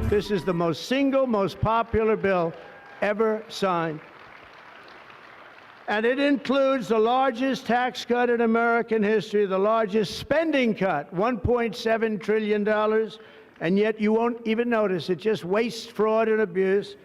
This is the most popular bill ever signed. And it includes the largest tax cut in American history, the largest spending cut, $1.7 trillion, and yet you won't even notice it. Just waste, fraud, and abuse.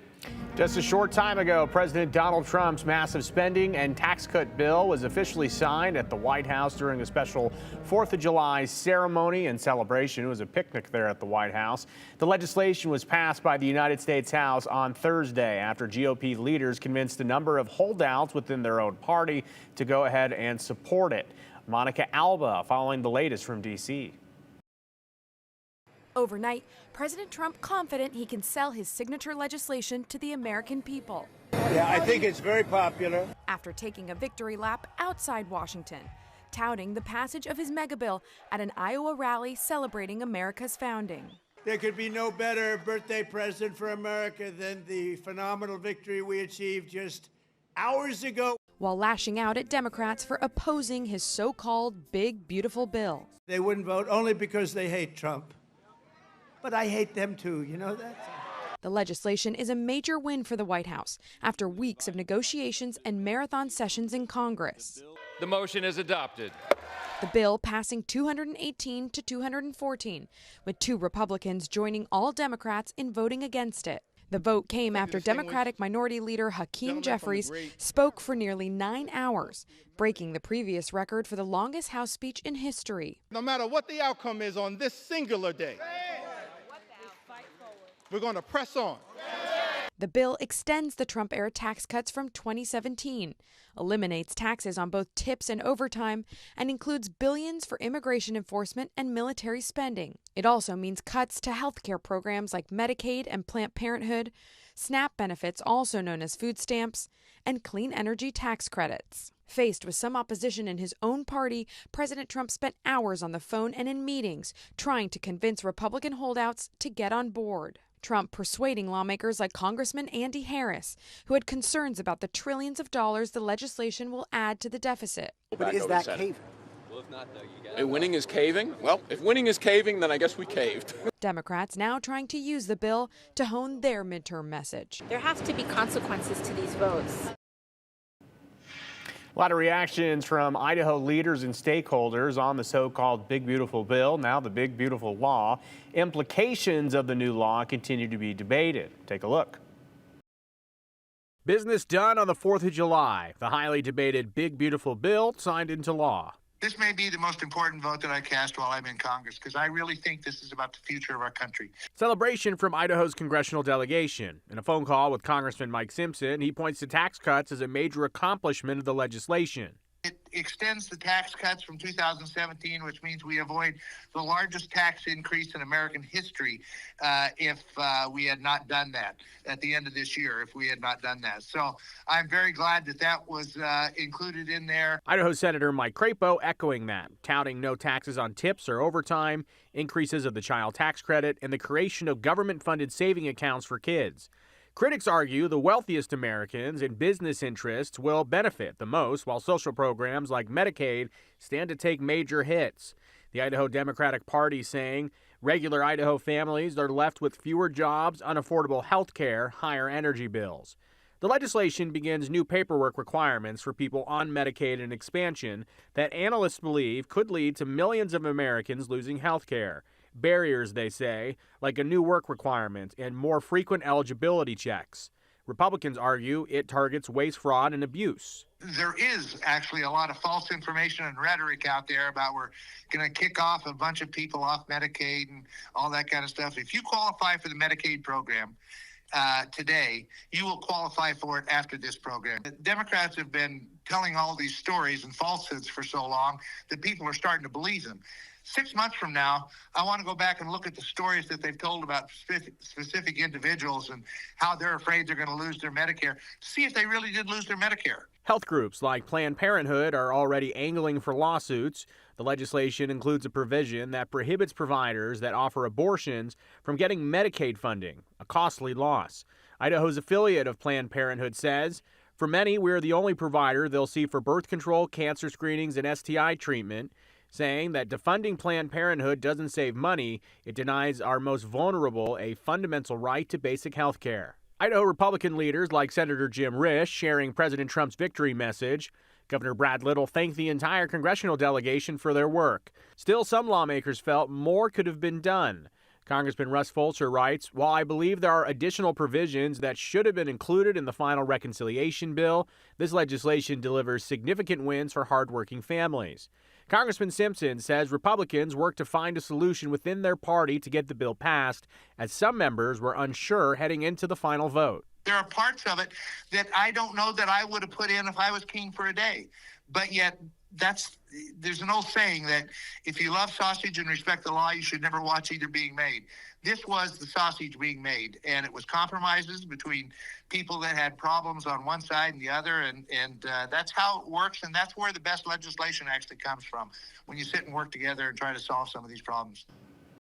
Just a short time ago, President Donald Trump's massive spending and tax cut bill was officially signed at the White House during a special 4th of July ceremony and celebration. It was a picnic there at the White House. The legislation was passed by the United States House on Thursday after GOP leaders convinced a number of holdouts within their own party to go ahead and support it. Monica Alba following the latest from D.C. Overnight, President Trump confident he can sell his signature legislation to the American people. Yeah, I think it's very popular. After taking a victory lap outside Washington, touting the passage of his mega bill at an Iowa rally celebrating America's founding. There could be no better birthday present for America than the phenomenal victory we achieved just hours ago. While lashing out at Democrats for opposing his so-called big, beautiful bill. They wouldn't vote only because they hate Trump. But I hate them too, you know that? The legislation is a major win for the White House after weeks of negotiations and marathon sessions in Congress. The motion is adopted. The bill passing 218 to 214, with 2 Republicans joining all Democrats in voting against it. The vote came after Democratic Minority Leader Hakeem Jeffries spoke for nearly 9 hours, breaking the previous record for the longest House speech in history. No matter what the outcome is on this singular day, we're going to press on. The bill extends the Trump-era tax cuts from 2017, eliminates taxes on both tips and overtime, and includes billions for immigration enforcement and military spending. It also means cuts to health care programs like Medicaid and Planned Parenthood, SNAP benefits, also known as food stamps, and clean energy tax credits. Faced with some opposition in his own party, President Trump spent hours on the phone and in meetings trying to convince Republican holdouts to get on board. Trump persuading lawmakers like Congressman Andy Harris, who had concerns about the trillions of dollars the legislation will add to the deficit. But is that caving? Winning is caving? Well, if winning is caving, then I guess we caved. Democrats now trying to use the bill to hone their midterm message. There have to be consequences to these votes. A lot of reactions from Idaho leaders and stakeholders on the so-called Big Beautiful Bill, now the Big Beautiful Law. Implications of the new law continue to be debated. Take a look. Business done on the 4th of July. The highly debated Big Beautiful Bill signed into law. This may be the most important vote that I cast while I'm in Congress, because I really think this is about the future of our country. Celebration from Idaho's congressional delegation. In a phone call with Congressman Mike Simpson, he points to tax cuts as a major accomplishment of the legislation. It extends the tax cuts from 2017, which means we avoid the largest tax increase in American history if we had not done that at the end of this year, if we had not done that. So I'm very glad that that was included in there. Idaho Senator Mike Crapo echoing that, touting no taxes on tips or overtime, increases of the child tax credit, and the creation of government-funded saving accounts for kids. Critics argue the wealthiest Americans and business interests will benefit the most, while social programs like Medicaid stand to take major hits. The Idaho Democratic Party saying regular Idaho families are left with fewer jobs, unaffordable health care, higher energy bills. The legislation begins new paperwork requirements for people on Medicaid and expansion that analysts believe could lead to millions of Americans losing health care. Barriers, they say, like a new work requirement and more frequent eligibility checks. Republicans argue it targets waste, fraud, and abuse. There is actually a lot of false information and rhetoric out there about we're going to kick off a bunch of people off Medicaid and all that kind of stuff. If you qualify for the Medicaid program today, you will qualify for it after this program. The Democrats have been telling all these stories and falsehoods for so long that people are starting to believe them. 6 months from now, I want to go back and look at the stories that they've told about specific individuals and how they're afraid they're going to lose their Medicare, see if they really did lose their Medicare. Health groups like Planned Parenthood are already angling for lawsuits. The legislation includes a provision that prohibits providers that offer abortions from getting Medicaid funding, a costly loss. Idaho's affiliate of Planned Parenthood says, for many, we're the only provider they'll see for birth control, cancer screenings, and STI treatment. saying that defunding Planned Parenthood doesn't save money, it denies our most vulnerable a fundamental right to basic health care. Idaho Republican leaders like Senator Jim Risch sharing President Trump's victory message. Governor Brad Little thanked the entire congressional delegation for their work. Still, some lawmakers felt more could have been done. Congressman Russ Fulcher writes, "While I believe there are additional provisions that should have been included in the final reconciliation bill, this legislation delivers significant wins for hardworking families." Congressman Simpson says Republicans worked to find a solution within their party to get the bill passed, as some members were unsure heading into the final vote. There are parts of it that I don't know that I would have put in if I was king for a day. But yet, there's an old saying that if you love sausage and respect the law, you should never watch either being made. This was the sausage being made, and it was compromises between people that had problems on one side and the other, and that's how it works, and that's where the best legislation actually comes from, when you sit and work together and try to solve some of these problems.